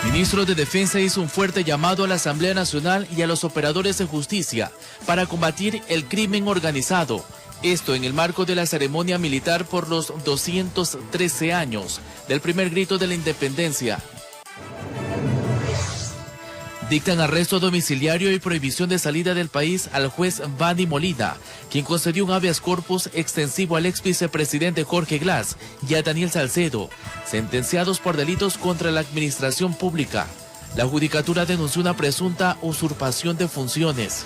Ministro de Defensa hizo un fuerte llamado a la Asamblea Nacional y a los operadores de justicia para combatir el crimen organizado. Esto en el marco de la ceremonia militar por los 213 años del primer grito de la independencia. Dictan arresto domiciliario y prohibición de salida del país al juez Bani Molina, quien concedió un habeas corpus extensivo al ex vicepresidente Jorge Glass y a Daniel Salcedo, sentenciados por delitos contra la administración pública. La judicatura denunció una presunta usurpación de funciones.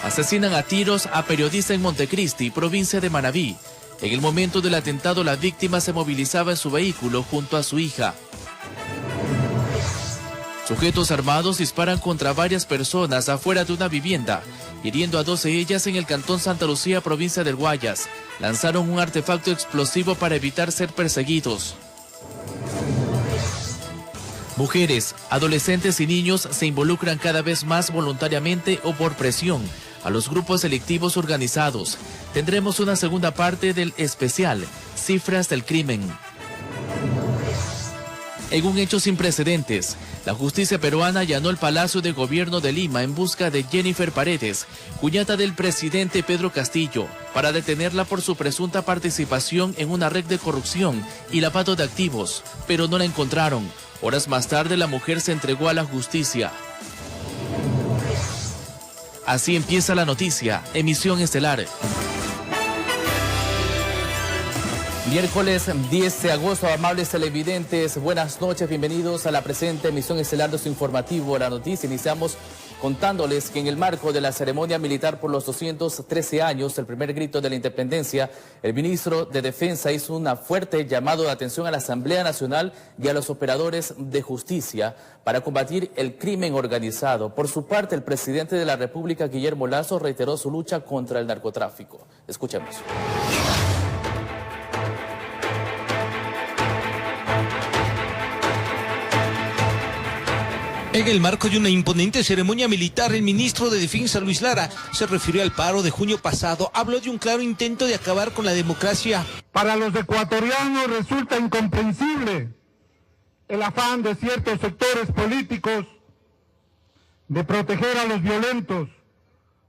Asesinan a tiros a periodista en Montecristi, provincia de Manabí. En el momento del atentado, la víctima se movilizaba en su vehículo junto a su hija. Sujetos armados disparan contra varias personas afuera de una vivienda, hiriendo a 12 de ellas en el cantón Santa Lucía, provincia del Guayas. Lanzaron un artefacto explosivo para evitar ser perseguidos. Mujeres, adolescentes y niños se involucran cada vez más voluntariamente o por presión a los grupos delictivos organizados. Tendremos una segunda parte del especial, Cifras del Crimen. En un hecho sin precedentes, la justicia peruana allanó el Palacio de Gobierno de Lima en busca de Jennifer Paredes, cuñada del presidente Pedro Castillo, para detenerla por su presunta participación en una red de corrupción y lavado de activos, pero no la encontraron. Horas más tarde, la mujer se entregó a la justicia. Así empieza la noticia, emisión estelar. Miércoles 10 de agosto, amables televidentes, buenas noches, bienvenidos a la presente emisión estelar de su informativo La Noticia. Iniciamos contándoles que en el marco de la ceremonia militar por los 213 años, el primer grito de la independencia, el ministro de Defensa hizo un fuerte llamado de atención a la Asamblea Nacional y a los operadores de justicia para combatir el crimen organizado. Por su parte, el presidente de la República, Guillermo Lasso, reiteró su lucha contra el narcotráfico. Escuchemos. En el marco de una imponente ceremonia militar, el ministro de Defensa, Luis Lara, se refirió al paro de junio pasado. Habló de un claro intento de acabar con la democracia. Para los ecuatorianos resulta incomprensible el afán de ciertos sectores políticos de proteger a los violentos,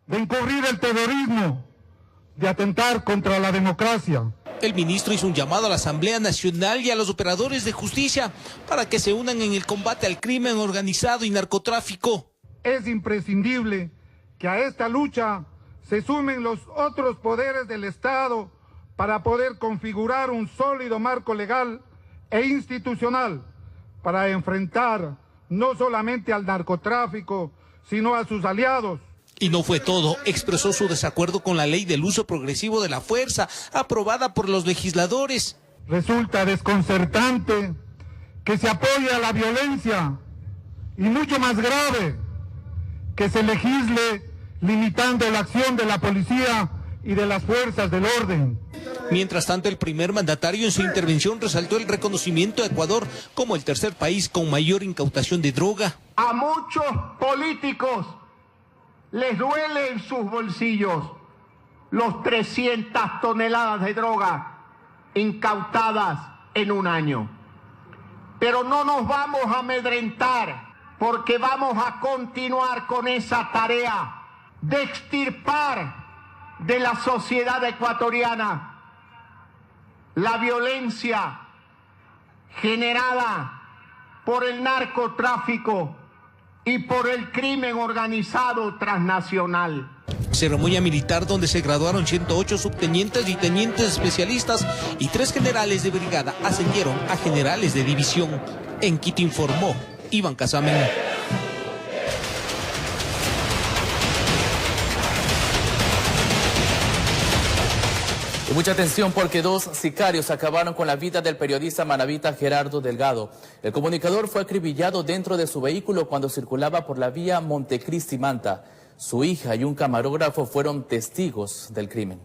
de encubrir el terrorismo, de atentar contra la democracia. El ministro hizo un llamado a la Asamblea Nacional y a los operadores de justicia para que se unan en el combate al crimen organizado y narcotráfico. Es imprescindible que a esta lucha se sumen los otros poderes del Estado para poder configurar un sólido marco legal e institucional para enfrentar no solamente al narcotráfico, sino a sus aliados. Y no fue todo, expresó su desacuerdo con la ley del uso progresivo de la fuerza, aprobada por los legisladores. Resulta desconcertante que se apoye a la violencia y mucho más grave, que se legisle limitando la acción de la policía y de las fuerzas del orden. Mientras tanto, el primer mandatario en su intervención resaltó el reconocimiento a Ecuador como el tercer país con mayor incautación de droga. A muchos políticos les duele en sus bolsillos los 300 toneladas de droga incautadas en un año. Pero no nos vamos a amedrentar, porque vamos a continuar con esa tarea de extirpar de la sociedad ecuatoriana la violencia generada por el narcotráfico y por el crimen organizado transnacional. Ceremonia militar donde se graduaron 108 subtenientes y tenientes especialistas y 3 generales de brigada ascendieron a generales de división. En Quito informó Iván Casamen. Y mucha atención porque 2 sicarios acabaron con la vida del periodista manabita Gerardo Delgado. El comunicador fue acribillado dentro de su vehículo cuando circulaba por la vía Montecristi-Manta. Su hija y un camarógrafo fueron testigos del crimen.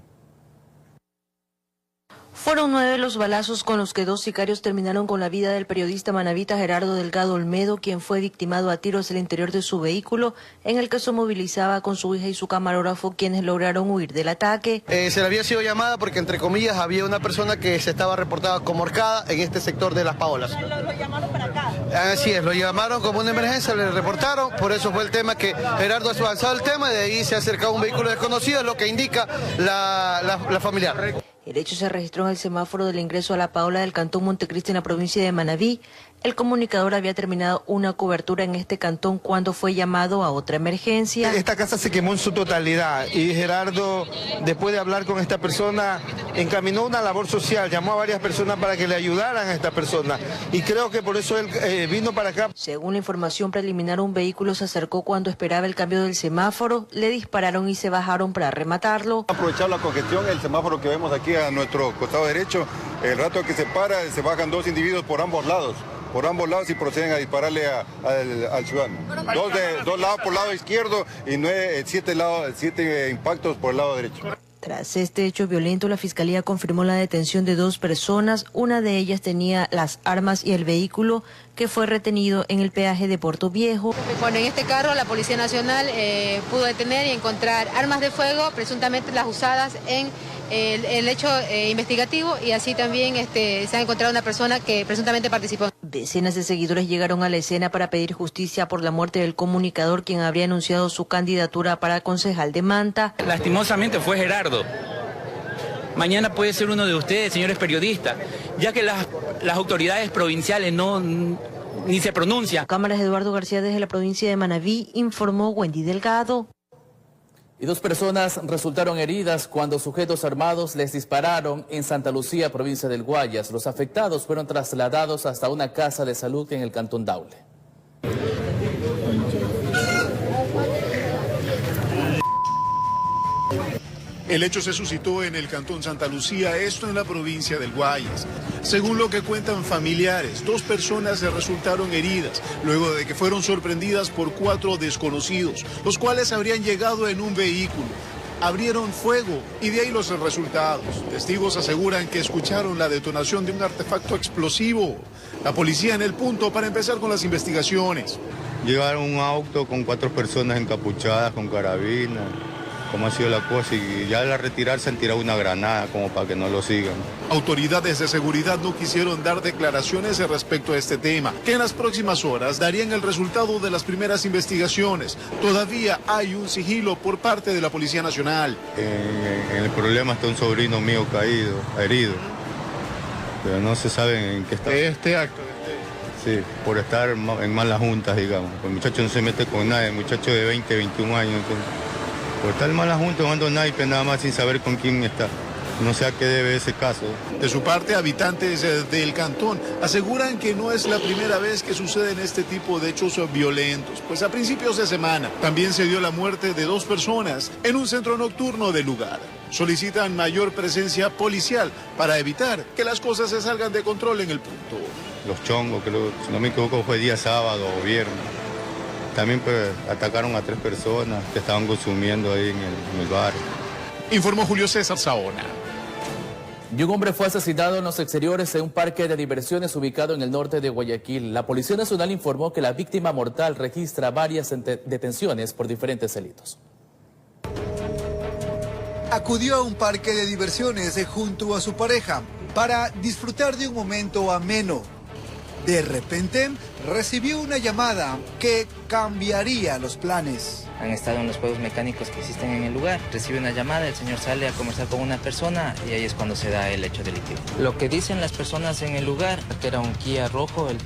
Fueron 9 los balazos con los que 2 sicarios terminaron con la vida del periodista manabita Gerardo Delgado Olmedo, quien fue victimado a tiros al interior de su vehículo, en el que se movilizaba con su hija y su camarógrafo, quienes lograron huir del ataque. Se le había sido llamada porque, entre comillas, había una persona que se estaba reportada como ahorcada en este sector de Las Paolas. ¿Lo llamaron para acá? Así es, lo llamaron como una emergencia, le reportaron, por eso fue el tema que Gerardo ha avanzado el tema, y de ahí se ha acercado un vehículo desconocido, lo que indica la familiar. El hecho se registró en el semáforo del ingreso a La Paola del cantón Montecristi en la provincia de Manabí. El comunicador había terminado una cobertura en este cantón cuando fue llamado a otra emergencia. Esta casa se quemó en su totalidad y Gerardo, después de hablar con esta persona, encaminó una labor social, llamó a varias personas para que le ayudaran a esta persona, y creo que por eso él vino para acá. Según la información preliminar, un vehículo se acercó cuando esperaba el cambio del semáforo, le dispararon y se bajaron para rematarlo. Aprovechar la congestión, el semáforo que vemos aquí a nuestro costado derecho, el rato que se para, se bajan 2 individuos por ambos lados y proceden a dispararle al ciudadano. Dos lados por el lado izquierdo y 7 impactos por el lado derecho. Tras este hecho violento, la Fiscalía confirmó la detención de 2 personas. Una de ellas tenía las armas y el vehículo, que fue retenido en el peaje de Puerto Viejo. Bueno, en este carro la Policía Nacional pudo detener y encontrar armas de fuego, presuntamente las usadas en el hecho investigativo, y así también se ha encontrado una persona que presuntamente participó. Decenas de seguidores llegaron a la escena para pedir justicia por la muerte del comunicador, quien habría anunciado su candidatura para concejal de Manta. Lastimosamente fue Gerardo. Mañana puede ser uno de ustedes, señores periodistas, ya que las autoridades provinciales ni se pronuncian. Cámaras Eduardo García desde la provincia de Manabí, informó Wendy Delgado. Y 2 personas resultaron heridas cuando sujetos armados les dispararon en Santa Lucía, provincia del Guayas. Los afectados fueron trasladados hasta una casa de salud en el cantón Daule. El hecho se suscitó en el cantón Santa Lucía, esto en la provincia del Guayas. Según lo que cuentan familiares, 2 personas resultaron heridas luego de que fueron sorprendidas por 4 desconocidos, los cuales habrían llegado en un vehículo. Abrieron fuego y de ahí los resultados. Testigos aseguran que escucharon la detonación de un artefacto explosivo. La policía en el punto para empezar con las investigaciones. Llegaron un auto con 4 personas encapuchadas con carabina. Cómo ha sido la cosa, y ya al retirarse han tirado una granada como para que no lo sigan. Autoridades de seguridad no quisieron dar declaraciones respecto a este tema, que en las próximas horas darían el resultado de las primeras investigaciones. Todavía hay un sigilo por parte de la Policía Nacional. En el problema está un sobrino mío herido, pero no se sabe en qué está. Este acto. Sí, por estar en malas juntas, digamos. El muchacho no se mete con nadie, el muchacho de 20, 21 años, entonces, por estar en malas juntas, jugando naipes nada más sin saber con quién está. No sé a qué debe ese caso. De su parte, habitantes del cantón aseguran que no es la primera vez que suceden este tipo de hechos violentos, pues a principios de semana también se dio la muerte de 2 personas en un centro nocturno del lugar. Solicitan mayor presencia policial para evitar que las cosas se salgan de control en el punto. Los chongos, creo, si no me equivoco, fue día sábado o viernes. También pues, atacaron a 3 personas que estaban consumiendo ahí en el bar. Informó Julio César Saona. Y un hombre fue asesinado en los exteriores de un parque de diversiones ubicado en el norte de Guayaquil. La Policía Nacional informó que la víctima mortal registra varias detenciones por diferentes delitos. Acudió a un parque de diversiones junto a su pareja para disfrutar de un momento ameno. De repente, recibió una llamada que cambiaría los planes. Han estado en los juegos mecánicos que existen en el lugar. Recibe una llamada, el señor sale a conversar con una persona y ahí es cuando se da el hecho delictivo. Lo que dicen las personas en el lugar, que era un Kia rojo en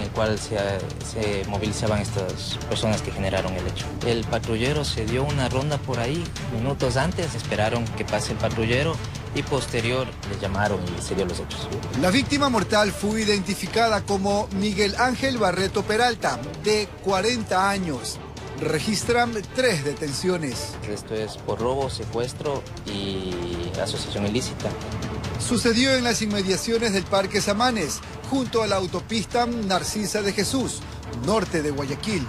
el cual se movilizaban estas personas que generaron el hecho. El patrullero se dio una ronda por ahí, minutos antes, esperaron que pase el patrullero y posterior le llamaron y se dio los hechos. La víctima mortal fue identificada como Miguel Ángel Barreto Peralta, de 40 años. Registran 3 detenciones. Esto es por robo, secuestro y asociación ilícita. Sucedió en las inmediaciones del Parque Samanes, junto a la autopista Narcisa de Jesús, norte de Guayaquil,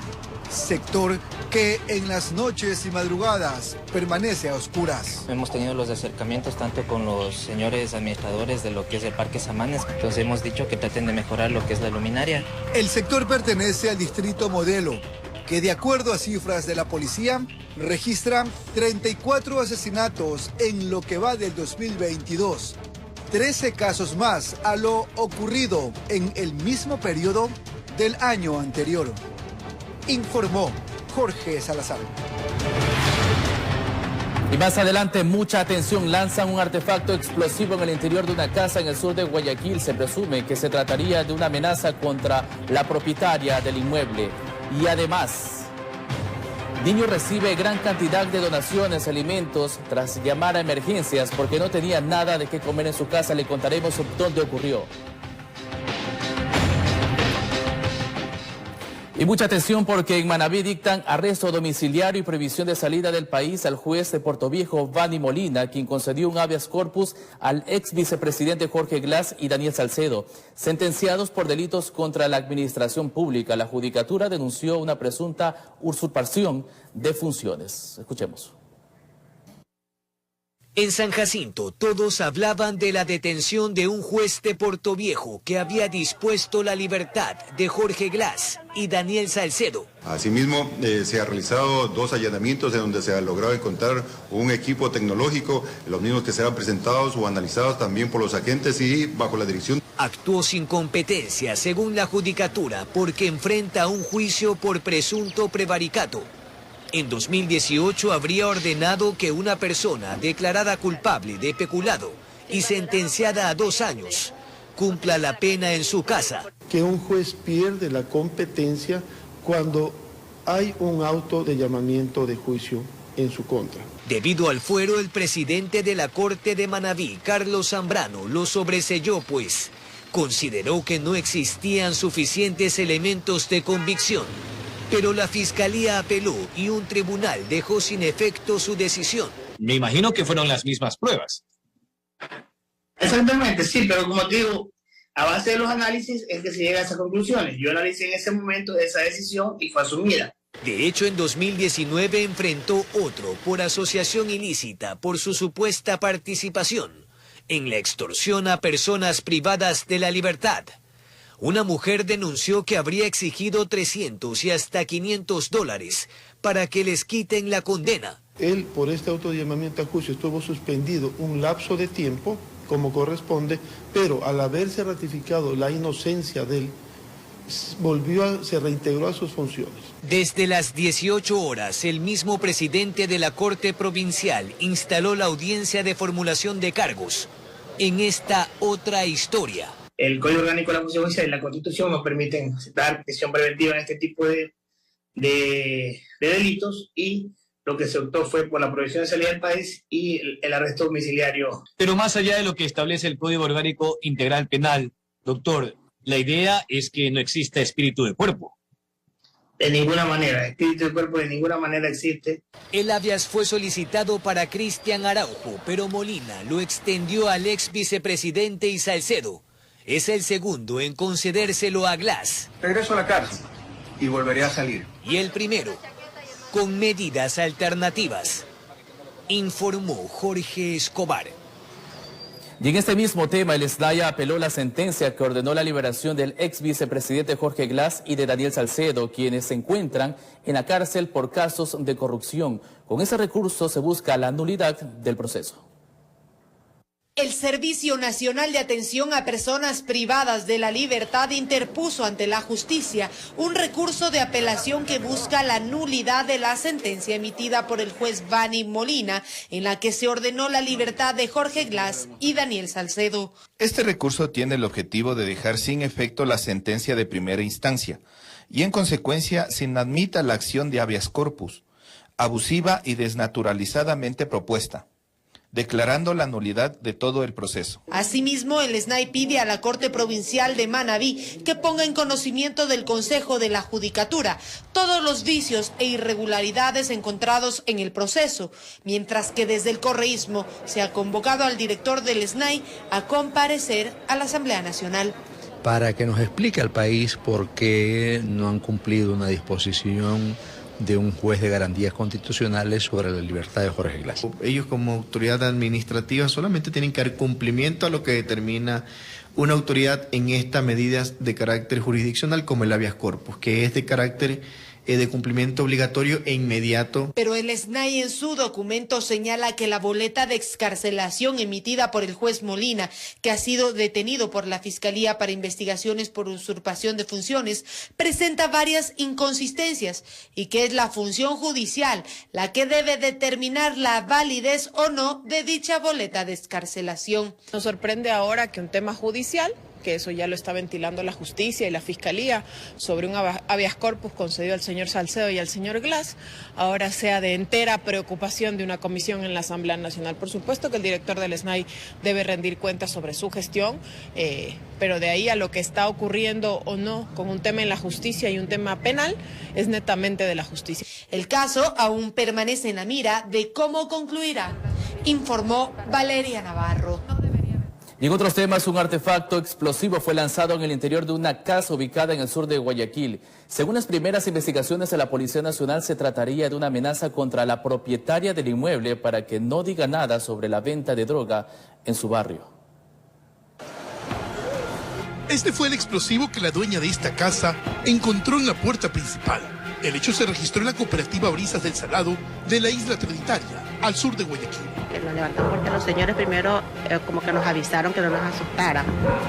sector que en las noches y madrugadas permanece a oscuras. Hemos tenido los acercamientos tanto con los señores administradores de lo que es el Parque Samanes, entonces hemos dicho que traten de mejorar lo que es la luminaria. El sector pertenece al distrito Modelo, que de acuerdo a cifras de la policía, registra 34 asesinatos en lo que va del 2022. 13 casos más a lo ocurrido en el mismo periodo del año anterior. Informó Jorge Salazar. Y más adelante, mucha atención, lanzan un artefacto explosivo en el interior de una casa en el sur de Guayaquil. Se presume que se trataría de una amenaza contra la propietaria del inmueble. Y además, niño recibe gran cantidad de donaciones, alimentos, tras llamar a emergencias porque no tenía nada de qué comer en su casa. Le contaremos dónde ocurrió. Y mucha atención porque en Manabí dictan arresto domiciliario y prohibición de salida del país al juez de Portoviejo, Vani Molina, quien concedió un habeas corpus al ex vicepresidente Jorge Glass y Daniel Salcedo, sentenciados por delitos contra la administración pública. La judicatura denunció una presunta usurpación de funciones. Escuchemos. En San Jacinto, todos hablaban de la detención de un juez de Portoviejo que había dispuesto la libertad de Jorge Glass y Daniel Salcedo. Asimismo, se han realizado 2 allanamientos en donde se ha logrado encontrar un equipo tecnológico, los mismos que serán presentados o analizados también por los agentes y bajo la dirección. Actuó sin competencia, según la judicatura, porque enfrenta un juicio por presunto prevaricato. En 2018 habría ordenado que una persona declarada culpable de peculado y sentenciada a 2 años cumpla la pena en su casa. Que un juez pierde la competencia cuando hay un auto de llamamiento de juicio en su contra. Debido al fuero, el presidente de la Corte de Manabí, Carlos Zambrano, lo sobreseyó, pues consideró que no existían suficientes elementos de convicción. Pero la Fiscalía apeló y un tribunal dejó sin efecto su decisión. Me imagino que fueron las mismas pruebas. Exactamente, sí, pero como te digo, a base de los análisis es que se llega a esas conclusiones. Yo analicé en ese momento esa decisión y fue asumida. De hecho, en 2019 enfrentó otro por asociación ilícita por su supuesta participación en la extorsión a personas privadas de la libertad. Una mujer denunció que habría exigido $300 y hasta $500 para que les quiten la condena. Él, por este auto de llamamiento a juicio, estuvo suspendido un lapso de tiempo, como corresponde, pero al haberse ratificado la inocencia de él, se reintegró a sus funciones. Desde las 18 horas, el mismo presidente de la Corte Provincial instaló la audiencia de formulación de cargos. En esta otra historia. El Código Orgánico de la Función Judicial y la Constitución nos permiten dar prisión preventiva en este tipo de delitos y lo que se optó fue por la prohibición de salida del país y el arresto domiciliario. Pero más allá de lo que establece el Código Orgánico Integral Penal, doctor, la idea es que no exista espíritu de cuerpo. De ninguna manera, espíritu de cuerpo de ninguna manera existe. El habeas fue solicitado para Cristian Araujo, pero Molina lo extendió al ex vicepresidente y Salcedo. Es el segundo en concedérselo a Glass. Regreso a la cárcel y volveré a salir. Y el primero, con medidas alternativas, informó Jorge Escobar. Y en este mismo tema, el SNAI apeló la sentencia que ordenó la liberación del ex vicepresidente Jorge Glass y de Daniel Salcedo, quienes se encuentran en la cárcel por casos de corrupción. Con ese recurso se busca la nulidad del proceso. El Servicio Nacional de Atención a Personas Privadas de la Libertad interpuso ante la justicia un recurso de apelación que busca la nulidad de la sentencia emitida por el juez Vani Molina, en la que se ordenó la libertad de Jorge Glass y Daniel Salcedo. Este recurso tiene el objetivo de dejar sin efecto la sentencia de primera instancia y en consecuencia se inadmita la acción de habeas corpus, abusiva y desnaturalizadamente propuesta, declarando la nulidad de todo el proceso. Asimismo, el SNAI pide a la Corte Provincial de Manabí que ponga en conocimiento del Consejo de la Judicatura todos los vicios e irregularidades encontrados en el proceso, mientras que desde el correísmo se ha convocado al director del SNAI a comparecer a la Asamblea Nacional. Para que nos explique al país por qué no han cumplido una disposición de un juez de garantías constitucionales sobre la libertad de Jorge Glass. Ellos como autoridad administrativa solamente tienen que dar cumplimiento a lo que determina una autoridad en estas medidas de carácter jurisdiccional como el habeas corpus, que es de carácter de cumplimiento obligatorio e inmediato. Pero el SNAI en su documento señala que la boleta de excarcelación emitida por el juez Molina, que ha sido detenido por la Fiscalía para investigaciones por usurpación de funciones, presenta varias inconsistencias y que es la función judicial la que debe determinar la validez o no de dicha boleta de excarcelación. Nos sorprende ahora que un tema judicial, que eso ya lo está ventilando la justicia y la fiscalía, sobre un habeas corpus concedido al señor Salcedo y al señor Glass, ahora sea de entera preocupación de una comisión en la Asamblea Nacional. Por supuesto que el director del SNAI debe rendir cuentas sobre su gestión, pero de ahí a lo que está ocurriendo o no con un tema en la justicia y un tema penal, es netamente de la justicia. El caso aún permanece en la mira de cómo concluirá, informó Valeria Navarro. Y en otros temas, un artefacto explosivo fue lanzado en el interior de una casa ubicada en el sur de Guayaquil. Según las primeras investigaciones de la Policía Nacional, se trataría de una amenaza contra la propietaria del inmueble para que no diga nada sobre la venta de droga en su barrio. Este fue el explosivo que la dueña de esta casa encontró en la puerta principal. El hecho se registró en la cooperativa Brisas del Salado de la Isla Trinitaria, al sur de Guayaquil. Nos levantamos porque los señores primero como que nos avisaron que no nos asustaran,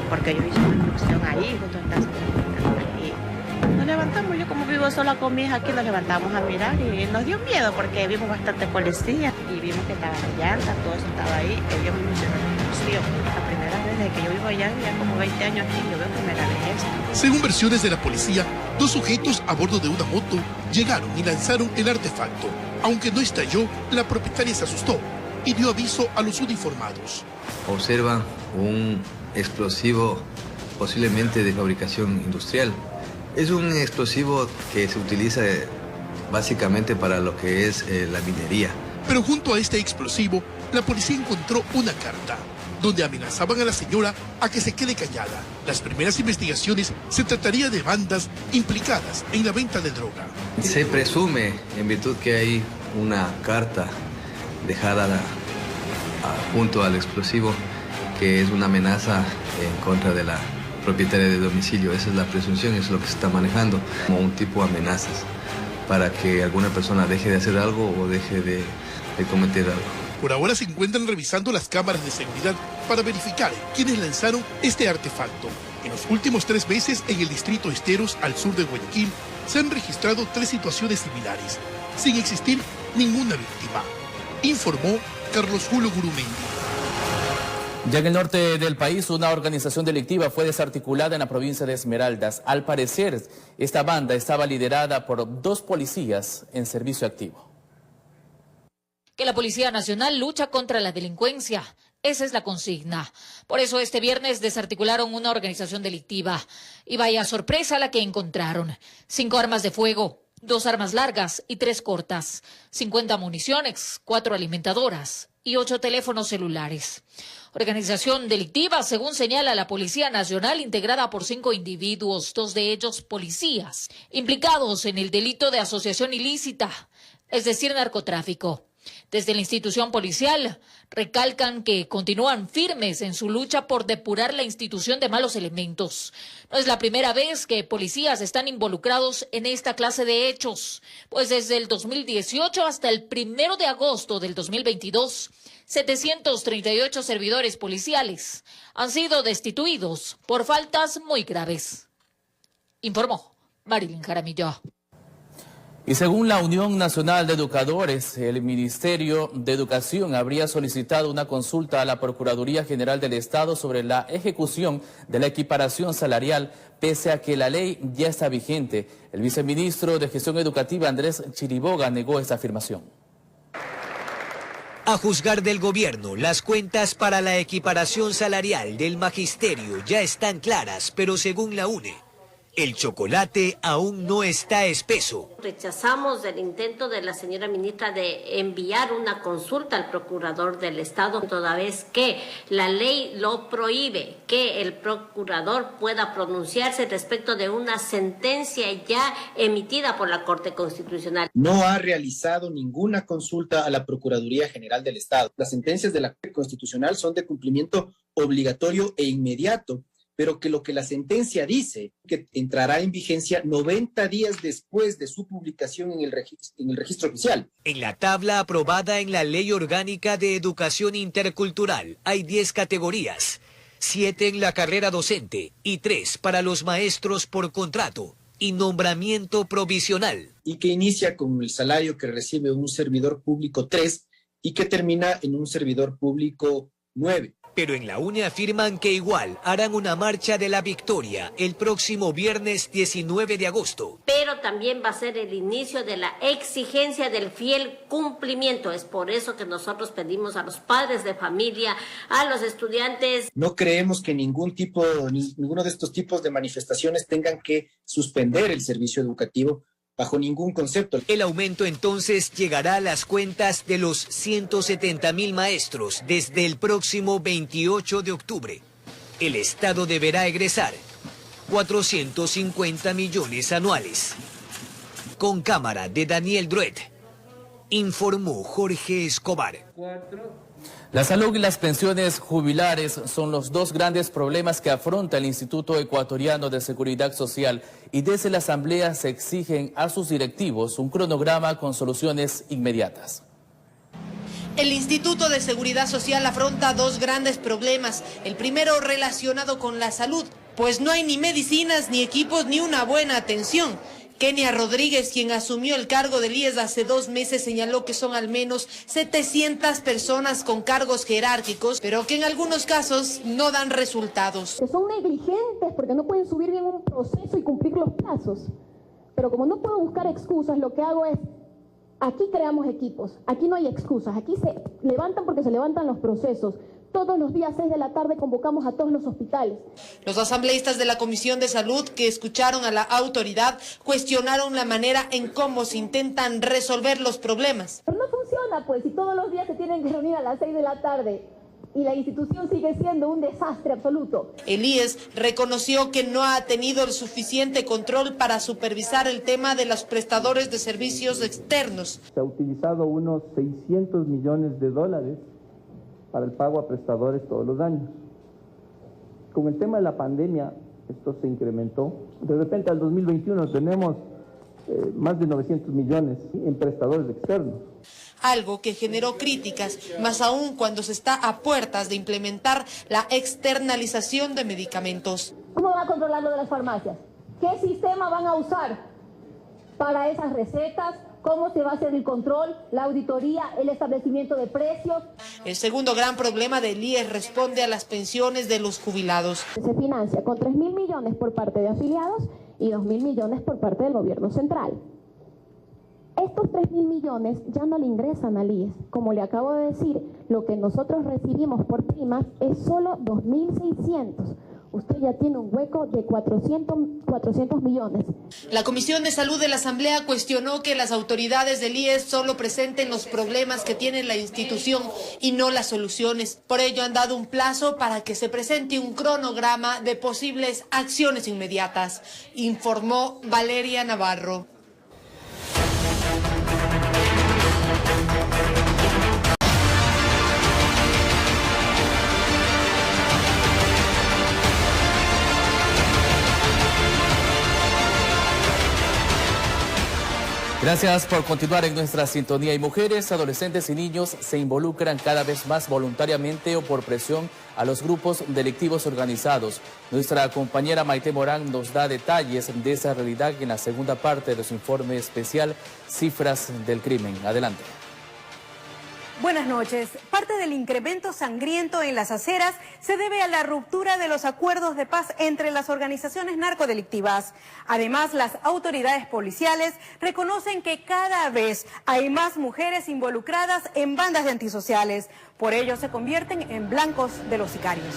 porque yo hice una instrucción ahí junto a casa. Y nos levantamos, yo como vivo sola con mi hija aquí, nos levantamos a mirar y nos dio miedo porque vimos bastante policía y vimos que estaba la llanta, todo eso estaba ahí. Ellos me hicieron la explosión. La primera vez desde que yo vivo allá, ya como 20 años aquí, yo veo primera vez esto. Según versiones de la policía, dos sujetos a bordo de una moto llegaron y lanzaron el artefacto. Aunque no estalló, la propietaria se asustó y dio aviso a los uniformados. Observan un explosivo posiblemente de fabricación industrial. Es un explosivo que se utiliza básicamente para lo que es la minería. Pero junto a este explosivo, la policía encontró una carta donde amenazaban a la señora a que se quede callada. Las primeras investigaciones se trataría de bandas implicadas en la venta de droga. Se presume, en virtud que hay una carta dejada junto al explosivo, que es una amenaza en contra de la propietaria del domicilio. Esa es la presunción, eso es lo que se está manejando, como un tipo de amenazas para que alguna persona deje de hacer algo o deje de cometer algo. Por ahora se encuentran revisando las cámaras de seguridad para verificar quiénes lanzaron este artefacto. En los últimos 3 meses en el distrito Esteros, al sur de Guayaquil, se han registrado 3 situaciones similares, sin existir ninguna víctima, informó Carlos Julio Gurumendi. Ya en el norte del país, una organización delictiva fue desarticulada en la provincia de Esmeraldas. Al parecer, esta banda estaba liderada por 2 policías en servicio activo. Que la Policía Nacional lucha contra la delincuencia. Esa es la consigna. Por eso este viernes desarticularon una organización delictiva. Y vaya sorpresa la que encontraron. 5 armas de fuego, 2 armas largas y 3 cortas, 50 municiones, 4 alimentadoras y 8 teléfonos celulares. Organización delictiva, según señala la Policía Nacional, integrada por 5 individuos, 2 de ellos policías, implicados en el delito de asociación ilícita, es decir, narcotráfico. Desde la institución policial recalcan que continúan firmes en su lucha por depurar la institución de malos elementos. No es la primera vez que policías están involucrados en esta clase de hechos, pues desde el 2018 hasta el 1 de agosto del 2022, 738 servidores policiales han sido destituidos por faltas muy graves. Informó Marilyn Jaramillo. Y según la Unión Nacional de Educadores, el Ministerio de Educación habría solicitado una consulta a la Procuraduría General del Estado sobre la ejecución de la equiparación salarial, pese a que la ley ya está vigente. El viceministro de Gestión Educativa, Andrés Chiriboga, negó esta afirmación. A juzgar del gobierno, las cuentas para la equiparación salarial del magisterio ya están claras, pero según la UNE, El chocolate aún no está espeso. Rechazamos el intento de la señora ministra de enviar una consulta al procurador del Estado, toda vez que la ley lo prohíbe, que el procurador pueda pronunciarse respecto de una sentencia ya emitida por la Corte Constitucional. No ha realizado ninguna consulta a la Procuraduría General del Estado. Las sentencias de la Corte Constitucional son de cumplimiento obligatorio e inmediato, pero que lo que la sentencia dice, que entrará en vigencia 90 días después de su publicación en el registro oficial. En la tabla aprobada en la Ley Orgánica de Educación Intercultural hay 10 categorías, 7 en la carrera docente y 3 para los maestros por contrato y nombramiento provisional. Y que inicia con el salario que recibe un servidor público 3 y que termina en un servidor público 9. Pero en la UNE afirman que igual harán una marcha de la victoria el próximo viernes 19 de agosto. Pero también va a ser el inicio de la exigencia del fiel cumplimiento. Es por eso que nosotros pedimos a los padres de familia, a los estudiantes. No creemos que ninguno de estos tipos de manifestaciones tengan que suspender el servicio educativo bajo ningún concepto. El aumento entonces llegará a las cuentas de los 170,000 maestros desde el próximo 28 de octubre. El Estado deberá egresar 450 millones anuales. Con cámara de Daniel Druet, informó Jorge Escobar. La salud y las pensiones jubilares son los dos grandes problemas que afronta el Instituto Ecuatoriano de Seguridad Social, y desde la Asamblea se exigen a sus directivos un cronograma con soluciones inmediatas. El Instituto de Seguridad Social afronta dos grandes problemas. El primero relacionado con la salud, pues no hay ni medicinas, ni equipos, ni una buena atención. Kenia Rodríguez, quien asumió el cargo del IES hace 2 meses, señaló que son al menos 700 personas con cargos jerárquicos, pero que en algunos casos no dan resultados. Que son negligentes porque no pueden subir bien un proceso y cumplir los plazos. Pero como no puedo buscar excusas, lo que hago es, aquí creamos equipos, aquí no hay excusas, aquí se levantan porque se levantan los procesos. Todos los días 6 de la tarde convocamos a todos los hospitales. Los asambleístas de la Comisión de Salud, que escucharon a la autoridad, cuestionaron la manera en cómo se intentan resolver los problemas. Pero no funciona, pues, si todos los días se tienen que reunir a las 6 de la tarde y la institución sigue siendo un desastre absoluto. El IES reconoció que no ha tenido el suficiente control para supervisar el tema de los prestadores de servicios externos. Se ha utilizado unos $600 millones para el pago a prestadores todos los años. Con el tema de la pandemia, esto se incrementó. De repente al 2021 tenemos más de 900 millones en prestadores externos. Algo que generó críticas, más aún cuando se está a puertas de implementar la externalización de medicamentos. ¿Cómo van a controlar lo de las farmacias? ¿Qué sistema van a usar para esas recetas? ¿Cómo se va a hacer el control, la auditoría, el establecimiento de precios? El segundo gran problema del IES responde a las pensiones de los jubilados. Se financia con 3.000 millones por parte de afiliados y 2.000 millones por parte del gobierno central. Estos 3.000 millones ya no le ingresan al IES. Como le acabo de decir, lo que nosotros recibimos por primas es solo 2.600. Usted ya tiene un hueco de 400 millones. La Comisión de Salud de la Asamblea cuestionó que las autoridades del IES solo presenten los problemas que tiene la institución y no las soluciones. Por ello han dado un plazo para que se presente un cronograma de posibles acciones inmediatas, informó Valeria Navarro. Gracias por continuar en nuestra sintonía. Y mujeres, adolescentes y niños se involucran cada vez más voluntariamente o por presión a los grupos delictivos organizados. Nuestra compañera Maite Morán nos da detalles de esa realidad en la segunda parte de su informe especial Cifras del Crimen. Adelante. Buenas noches. Parte del incremento sangriento en las aceras se debe a la ruptura de los acuerdos de paz entre las organizaciones narcodelictivas. Además, las autoridades policiales reconocen que cada vez hay más mujeres involucradas en bandas de antisociales. Por ello, se convierten en blancos de los sicarios.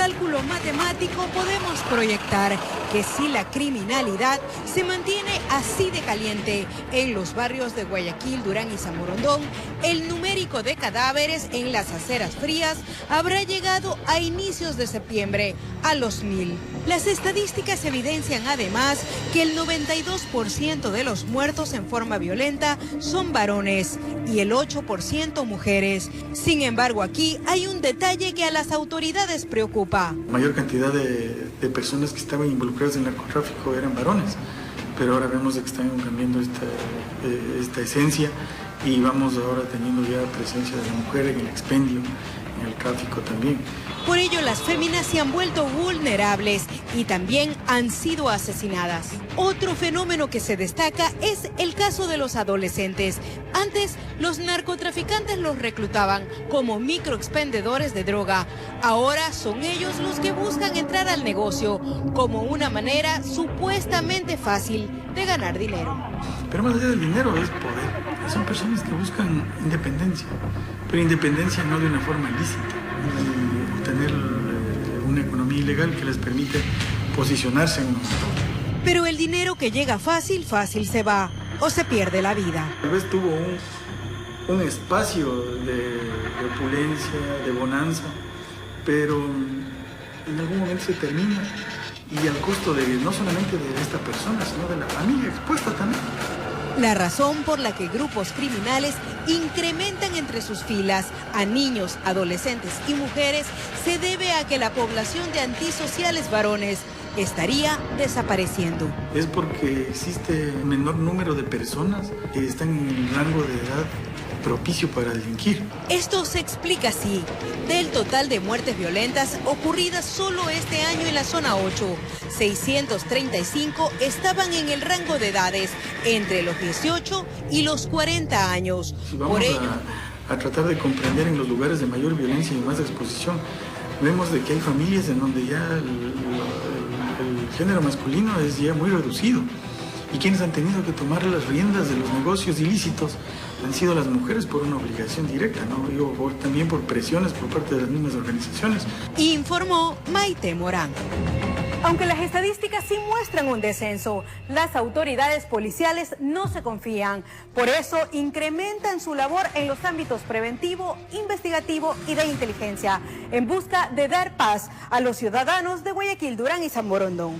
cálculo matemático podemos proyectar que si la criminalidad se mantiene así de caliente en los barrios de Guayaquil, Durán y San Borondón, el numérico de cadáveres en las aceras frías habrá llegado a inicios de septiembre a los 1000. Las estadísticas evidencian además que el 92% de los muertos en forma violenta son varones y el 8% mujeres. Sin embargo, aquí hay un detalle que a las autoridades preocupa. La mayor cantidad de personas que estaban involucradas en el narcotráfico eran varones, pero ahora vemos que están cambiando esta esencia y vamos ahora teniendo ya presencia de la mujer en el expendio, en el tráfico también. Por ello, las féminas se han vuelto vulnerables y también han sido asesinadas. Otro fenómeno que se destaca es el caso de los adolescentes. Antes, los narcotraficantes los reclutaban como microexpendedores de droga. Ahora son ellos los que buscan entrar al negocio como una manera supuestamente fácil de ganar dinero. Pero más allá del dinero es poder. Son personas que buscan independencia, pero independencia no de una forma ilícita. Y obtener una economía ilegal que les permite posicionarse en un mercado. Pero el dinero que llega fácil, fácil se va o se pierde la vida. Tal vez tuvo un espacio de opulencia, de bonanza, pero en algún momento se termina y al costo de no solamente de esta persona, sino de la familia expuesta también. La razón por la que grupos criminales incrementan entre sus filas a niños, adolescentes y mujeres se debe a que la población de antisociales varones estaría desapareciendo. Es porque existe un menor número de personas que están en el rango de edad propicio para delinquir. Esto se explica así. Del total de muertes violentas ocurridas solo este año en la zona 8, 635 estaban en el rango de edades entre los 18 y los 40 años. Si vamos a tratar de comprender en los lugares de mayor violencia y más exposición, vemos de que hay familias en donde ya el género masculino es ya muy reducido. Y quienes han tenido que tomar las riendas de los negocios ilícitos han sido las mujeres por una obligación directa, ¿no? También por presiones por parte de las mismas organizaciones. Informó Maite Morán. Aunque las estadísticas sí muestran un descenso, las autoridades policiales no se confían. Por eso incrementan su labor en los ámbitos preventivo, investigativo y de inteligencia, en busca de dar paz a los ciudadanos de Guayaquil, Durán y San Borondón.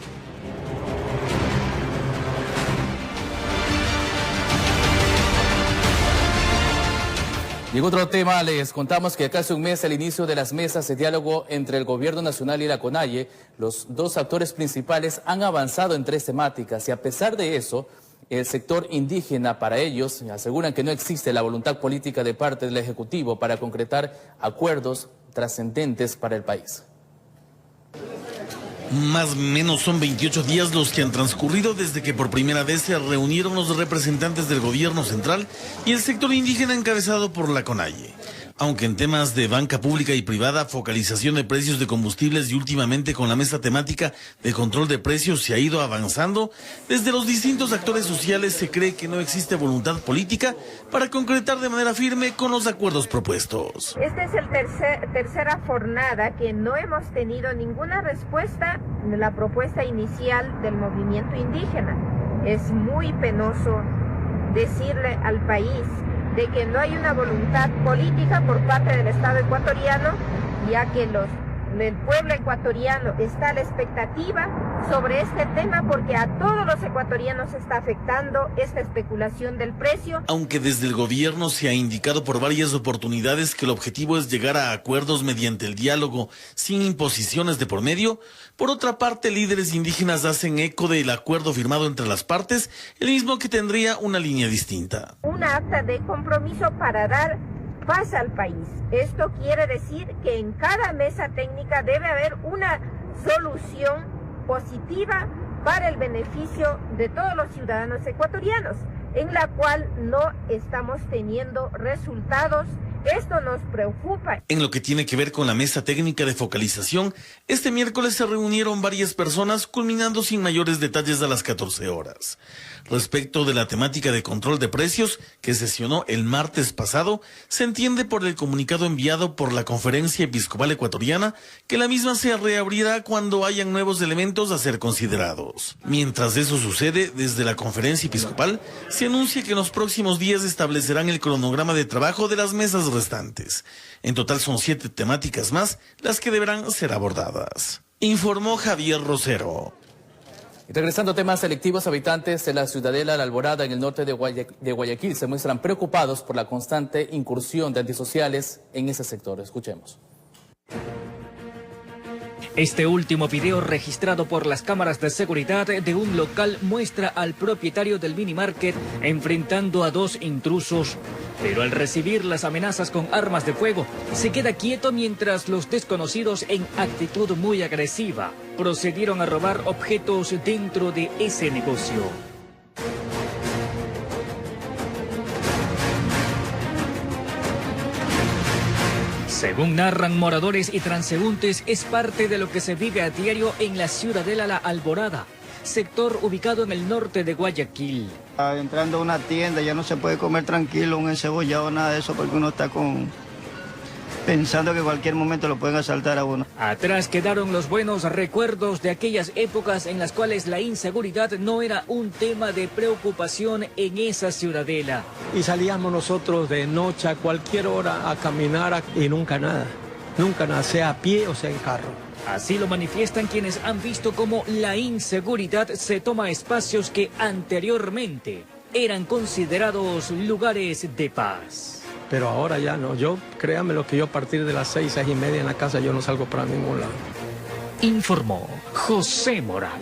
Y en otro tema, les contamos que casi un mes al inicio de las mesas de diálogo entre el Gobierno Nacional y la CONAIE, los dos actores principales han avanzado en 3 temáticas y a pesar de eso, el sector indígena para ellos aseguran que no existe la voluntad política de parte del Ejecutivo para concretar acuerdos trascendentes para el país. Más o menos son 28 días los que han transcurrido desde que por primera vez se reunieron los representantes del gobierno central y el sector indígena encabezado por la CONAIE. Aunque en temas de banca pública y privada, focalización de precios de combustibles y últimamente con la mesa temática de control de precios se ha ido avanzando, desde los distintos actores sociales se cree que no existe voluntad política para concretar de manera firme con los acuerdos propuestos. Esta es la tercera jornada que no hemos tenido ninguna respuesta de la propuesta inicial del movimiento indígena. Es muy penoso decirle al país de que no hay una voluntad política por parte del Estado ecuatoriano, ya que el pueblo ecuatoriano está a la expectativa sobre este tema porque a todos los ecuatorianos está afectando esta especulación del precio. Aunque desde el gobierno se ha indicado por varias oportunidades que el objetivo es llegar a acuerdos mediante el diálogo sin imposiciones de por medio, por otra parte líderes indígenas hacen eco del acuerdo firmado entre las partes, el mismo que tendría una línea distinta. Una acta de compromiso para dar paz al país. Esto quiere decir que en cada mesa técnica debe haber una solución positiva para el beneficio de todos los ciudadanos ecuatorianos, en la cual no estamos teniendo resultados Esto nos preocupa. En lo que tiene que ver con la mesa técnica de focalización, este miércoles se reunieron varias personas, culminando sin mayores detalles a las 14 horas. Respecto de la temática de control de precios, que sesionó el martes pasado, se entiende por el comunicado enviado por la Conferencia Episcopal Ecuatoriana que la misma se reabrirá cuando hayan nuevos elementos a ser considerados. Mientras eso sucede, desde la Conferencia Episcopal se anuncia que en los próximos días establecerán el cronograma de trabajo de las mesas restantes. En total son 7 temáticas más las que deberán ser abordadas. Informó Javier Rosero. Y regresando a temas selectivos, habitantes de la Ciudadela La Alborada en el norte de Guayaquil se muestran preocupados por la constante incursión de antisociales en ese sector. Escuchemos. Este último video registrado por las cámaras de seguridad de un local muestra al propietario del minimarket enfrentando a 2 intrusos. Pero al recibir las amenazas con armas de fuego, se queda quieto mientras los desconocidos, en actitud muy agresiva, procedieron a robar objetos dentro de ese negocio. Según narran moradores y transeúntes, es parte de lo que se vive a diario en la Ciudadela La Alborada, sector ubicado en el norte de Guayaquil. Entrando a una tienda ya no se puede comer tranquilo un encebollado, nada de eso, porque uno está pensando que en cualquier momento lo pueden asaltar a uno. Atrás quedaron los buenos recuerdos de aquellas épocas en las cuales la inseguridad no era un tema de preocupación en esa ciudadela. Y salíamos nosotros de noche a cualquier hora a caminar y nunca nada, sea a pie o sea en carro. Así lo manifiestan quienes han visto cómo la inseguridad se toma espacios que anteriormente eran considerados lugares de paz. Pero ahora ya no, créanme lo que yo a partir de las 6, 6:30 en la casa yo no salgo para ningún lado. Informó José Morales.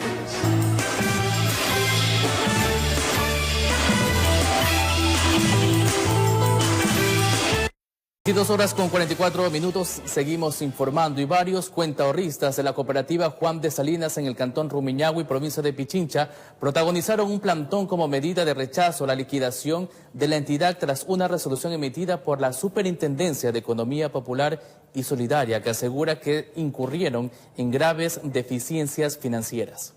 22 horas con 44 minutos, seguimos informando y varios cuentaahorristas de la cooperativa Juan de Salinas en el cantón Rumiñahui, provincia de Pichincha, protagonizaron un plantón como medida de rechazo a la liquidación de la entidad tras una resolución emitida por la Superintendencia de Economía Popular y Solidaria que asegura que incurrieron en graves deficiencias financieras.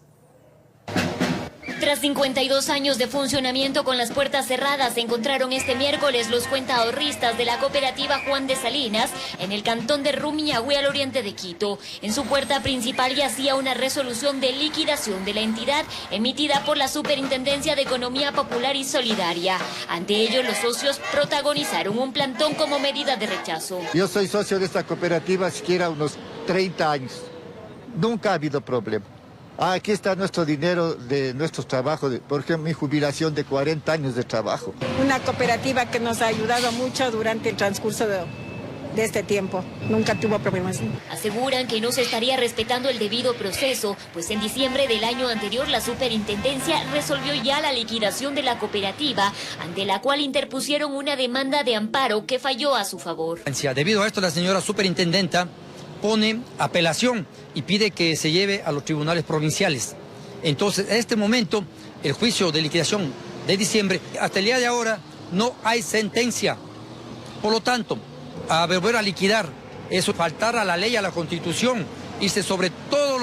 Tras 52 años de funcionamiento con las puertas cerradas, se encontraron este miércoles los cuentaahorristas de la cooperativa Juan de Salinas en el cantón de Rumiñahui, al oriente de Quito. En su puerta principal yacía una resolución de liquidación de la entidad emitida por la Superintendencia de Economía Popular y Solidaria. Ante ello, los socios protagonizaron un plantón como medida de rechazo. Yo soy socio de esta cooperativa siquiera unos 30 años. Nunca ha habido problema. Aquí está nuestro dinero de nuestros trabajos, por ejemplo, mi jubilación de 40 años de trabajo. Una cooperativa que nos ha ayudado mucho durante el transcurso de este tiempo. Nunca tuvo problemas. Aseguran que no se estaría respetando el debido proceso, pues en diciembre del año anterior la superintendencia resolvió ya la liquidación de la cooperativa, ante la cual interpusieron una demanda de amparo que falló a su favor. Debido a esto, la señora superintendenta pone apelación y pide que se lleve a los tribunales provinciales. Entonces, en este momento, el juicio de liquidación de diciembre, hasta el día de ahora, no hay sentencia. Por lo tanto, a volver a liquidar, eso faltar a la ley, a la Constitución, irse sobre todo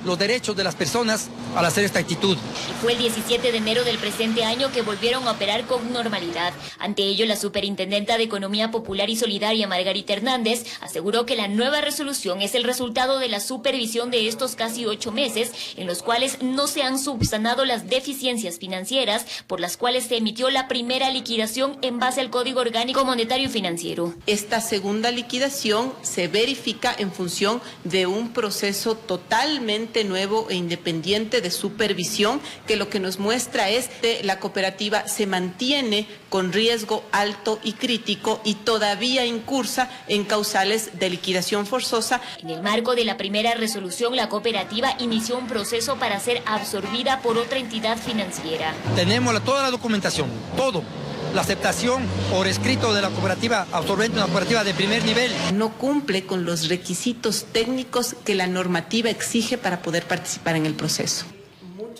los derechos de las personas al hacer esta actitud. Y fue el 17 de enero del presente año que volvieron a operar con normalidad. Ante ello, la superintendenta de Economía Popular y Solidaria, Margarita Hernández, aseguró que la nueva resolución es el resultado de la supervisión de estos casi 8 meses, en los cuales no se han subsanado las deficiencias financieras por las cuales se emitió la primera liquidación en base al Código Orgánico Monetario y Financiero. Esta segunda liquidación se verifica en función de un proceso totalmente nuevo e independiente de supervisión, que lo que nos muestra es que la cooperativa se mantiene con riesgo alto y crítico y todavía incursa en causales de liquidación forzosa. En el marco de la primera resolución, la cooperativa inició un proceso para ser absorbida por otra entidad financiera. Tenemos toda la documentación, todo. La aceptación por escrito de la cooperativa absorbente, una cooperativa de primer nivel. No cumple con los requisitos técnicos que la normativa exige para poder participar en el proceso.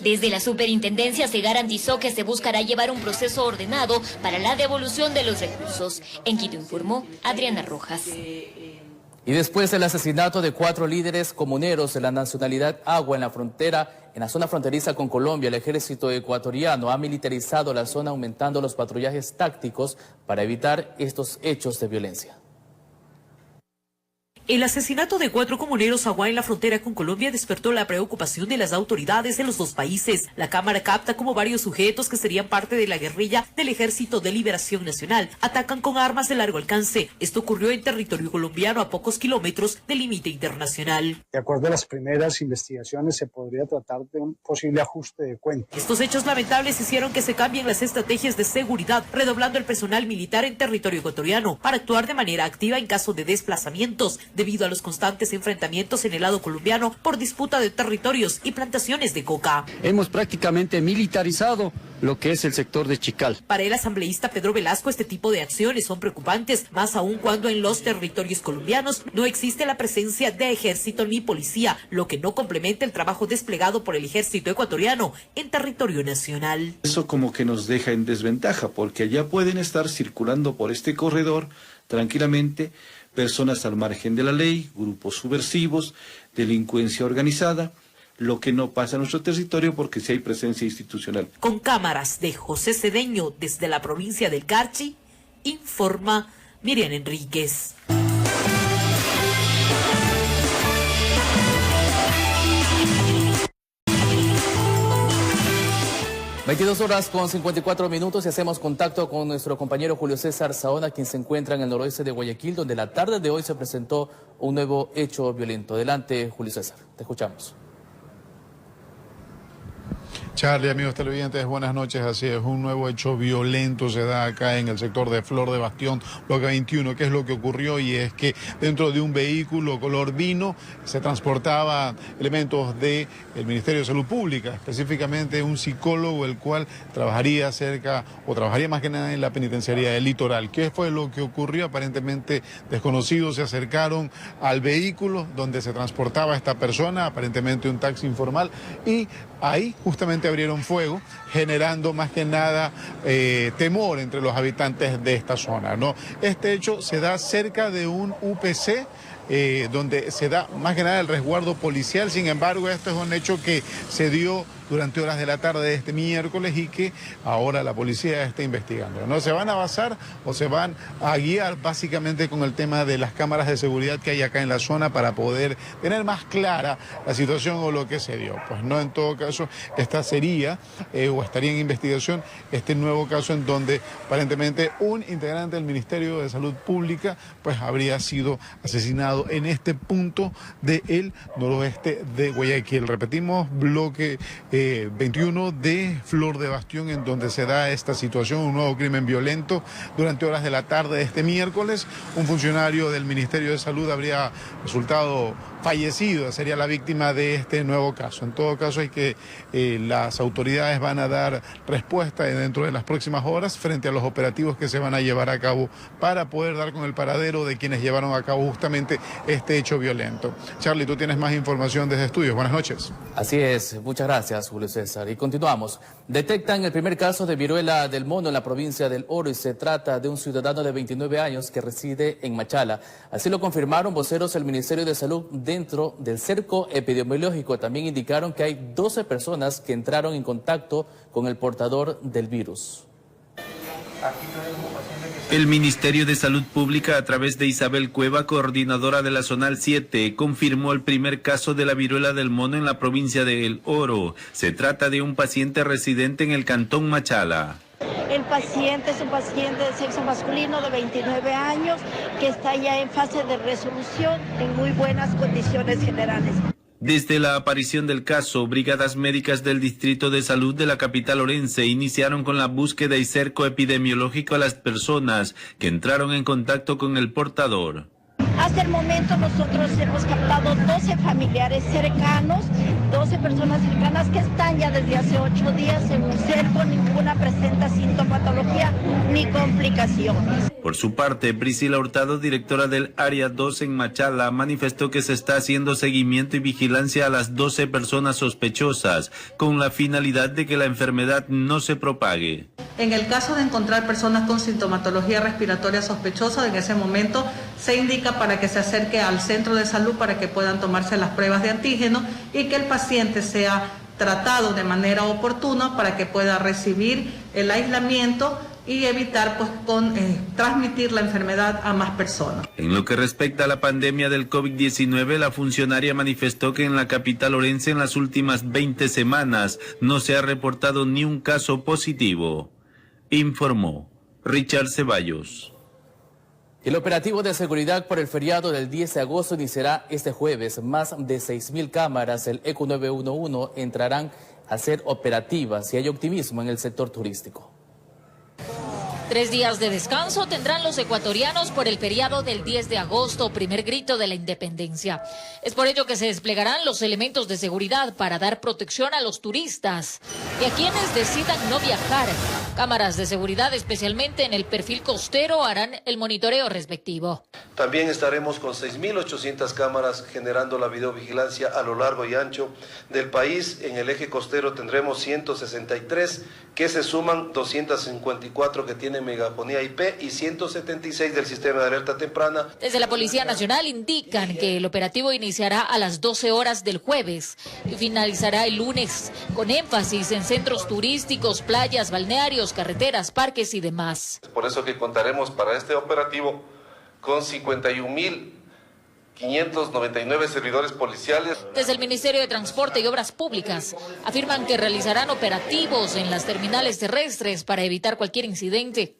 Desde la superintendencia se garantizó que se buscará llevar un proceso ordenado para la devolución de los recursos. En Quito informó Adriana Rojas. Y después del asesinato de 4 líderes comuneros de la nacionalidad Agua en la zona fronteriza con Colombia, el ejército ecuatoriano ha militarizado la zona, aumentando los patrullajes tácticos para evitar estos hechos de violencia. El asesinato de 4 comuneros Agua en la frontera con Colombia despertó la preocupación de las autoridades de los dos países. La cámara capta como varios sujetos que serían parte de la guerrilla del Ejército de Liberación Nacional atacan con armas de largo alcance. Esto ocurrió en territorio colombiano a pocos kilómetros del límite internacional. De acuerdo a las primeras investigaciones, se podría tratar de un posible ajuste de cuentas. Estos hechos lamentables hicieron que se cambien las estrategias de seguridad, redoblando el personal militar en territorio ecuatoriano para actuar de manera activa en caso de desplazamientos, debido a los constantes enfrentamientos en el lado colombiano por disputa de territorios y plantaciones de coca. Hemos prácticamente militarizado lo que es el sector de Chical. Para el asambleísta Pedro Velasco, este tipo de acciones son preocupantes, más aún cuando en los territorios colombianos no existe la presencia de ejército ni policía, lo que no complementa el trabajo desplegado por el ejército ecuatoriano en territorio nacional. Eso como que nos deja en desventaja, porque allá pueden estar circulando por este corredor tranquilamente personas al margen de la ley, grupos subversivos, delincuencia organizada, lo que no pasa en nuestro territorio porque sí hay presencia institucional. Con cámaras de José Cedeño desde la provincia del Carchi, informa Miriam Enríquez. 22 horas con 54 minutos y hacemos contacto con nuestro compañero Julio César Saona, quien se encuentra en el noroeste de Guayaquil, donde la tarde de hoy se presentó un nuevo hecho violento. Adelante, Julio César, te escuchamos. Charlie, amigos televidentes, buenas noches. Así es, un nuevo hecho violento se da acá en el sector de Flor de Bastión, bloque 21. ¿Qué es lo que ocurrió? Y es que dentro de un vehículo color vino se transportaban elementos del Ministerio de Salud Pública, específicamente un psicólogo, el cual trabajaría más que nada en la penitenciaría del Litoral. ¿Qué fue lo que ocurrió? Aparentemente desconocidos se acercaron al vehículo donde se transportaba esta persona, aparentemente un taxi informal, y ahí justamente abrieron fuego, generando más que nada temor entre los habitantes de esta zona, ¿no? Este hecho se da cerca de un UPC, donde se da más que nada el resguardo policial. Sin embargo, esto es un hecho que se dio durante horas de la tarde de este miércoles y que ahora la policía está investigando. ¿No? Se van a basar o se van a guiar básicamente con el tema de las cámaras de seguridad que hay acá en la zona para poder tener más clara la situación o lo que se dio. Pues no, en todo caso, esta sería o estaría en investigación este nuevo caso en donde aparentemente un integrante del Ministerio de Salud Pública pues habría sido asesinado en este punto del noroeste de Guayaquil. Repetimos, bloque 21 de Flor de Bastión, en donde se da esta situación, un nuevo crimen violento. Durante horas de la tarde de este miércoles, un funcionario del Ministerio de Salud habría resultado fallecido, sería la víctima de este nuevo caso. En todo caso, hay que las autoridades van a dar respuesta dentro de las próximas horas frente a los operativos que se van a llevar a cabo para poder dar con el paradero de quienes llevaron a cabo justamente este hecho violento. Charlie, tú tienes más información desde estudios. Buenas noches. Así es, muchas gracias, Julio César. Y continuamos. Detectan el primer caso de viruela del mono en la provincia del Oro y se trata de un ciudadano de 29 años que reside en Machala. Así lo confirmaron voceros del Ministerio de Salud dentro del cerco epidemiológico. También indicaron que hay 12 personas que entraron en contacto con el portador del virus. El Ministerio de Salud Pública, a través de Isabel Cueva, coordinadora de la Zonal 7, confirmó el primer caso de la viruela del mono en la provincia de El Oro. Se trata de un paciente residente en el cantón Machala. El paciente es un paciente de sexo masculino de 29 años que está ya en fase de resolución en muy buenas condiciones generales. Desde la aparición del caso, brigadas médicas del Distrito de Salud de la capital orense iniciaron con la búsqueda y cerco epidemiológico a las personas que entraron en contacto con el portador. Hasta el momento nosotros hemos captado 12 familiares cercanos, 12 personas cercanas que están ya desde hace 8 días en un cerco, ninguna presenta sintomatología ni complicaciones. Por su parte, Priscila Hurtado, directora del Área 2 en Machala, manifestó que se está haciendo seguimiento y vigilancia a las 12 personas sospechosas, con la finalidad de que la enfermedad no se propague. En el caso de encontrar personas con sintomatología respiratoria sospechosa, en ese momento se indica para que se acerque al centro de salud para que puedan tomarse las pruebas de antígeno y que el paciente sea tratado de manera oportuna para que pueda recibir el aislamiento y evitar transmitir la enfermedad a más personas. En lo que respecta a la pandemia del COVID-19, la funcionaria manifestó que en la capital orense en las últimas 20 semanas no se ha reportado ni un caso positivo, informó Richard Ceballos. El operativo de seguridad por el feriado del 10 de agosto iniciará este jueves. Más de 6.000 cámaras del ECU 911 entrarán a ser operativas y hay optimismo en el sector turístico. 3 días de descanso tendrán los ecuatorianos por el feriado del 10 de agosto, primer grito de la independencia. Es por ello que se desplegarán los elementos de seguridad para dar protección a los turistas y a quienes decidan no viajar. Cámaras de seguridad, especialmente en el perfil costero, harán el monitoreo respectivo. También estaremos con 6.800 cámaras generando la videovigilancia a lo largo y ancho del país. En el eje costero tendremos 163, que se suman 254 que tienen megafonía IP y 176 del sistema de alerta temprana. Desde la Policía Nacional indican que el operativo iniciará a las 12 horas del jueves y finalizará el lunes, con énfasis en centros turísticos, playas, balnearios, carreteras, parques y demás. Por eso que contaremos para este operativo con 51.599 servidores policiales. Desde el Ministerio de Transporte y Obras Públicas afirman que realizarán operativos en las terminales terrestres para evitar cualquier incidente.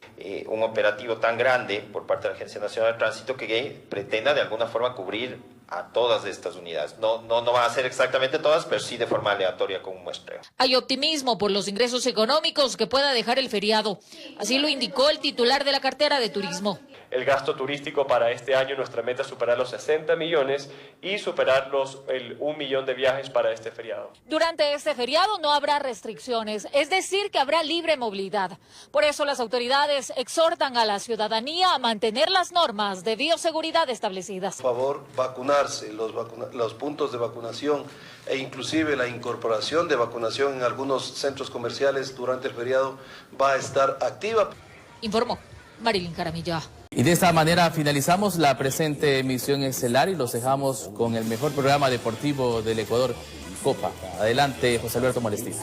Un operativo tan grande por parte de la Agencia Nacional de Tránsito que pretenda de alguna forma cubrir a todas estas unidades. No van a ser exactamente todas, pero sí de forma aleatoria con un muestreo. Hay optimismo por los ingresos económicos que pueda dejar el feriado. Así lo indicó el titular de la cartera de turismo. El gasto turístico para este año, nuestra meta es superar los 60 millones y superar el 1 millón de viajes para este feriado. Durante este feriado no habrá restricciones, es decir, que habrá libre movilidad. Por eso las autoridades exhortan a la ciudadanía a mantener las normas de bioseguridad establecidas. Por favor, vacunarse, los puntos de vacunación e inclusive la incorporación de vacunación en algunos centros comerciales durante el feriado va a estar activa. Informó Marilyn Jaramillo. Y de esta manera finalizamos la presente emisión estelar y los dejamos con el mejor programa deportivo del Ecuador, Copa. Adelante, José Alberto Molestín.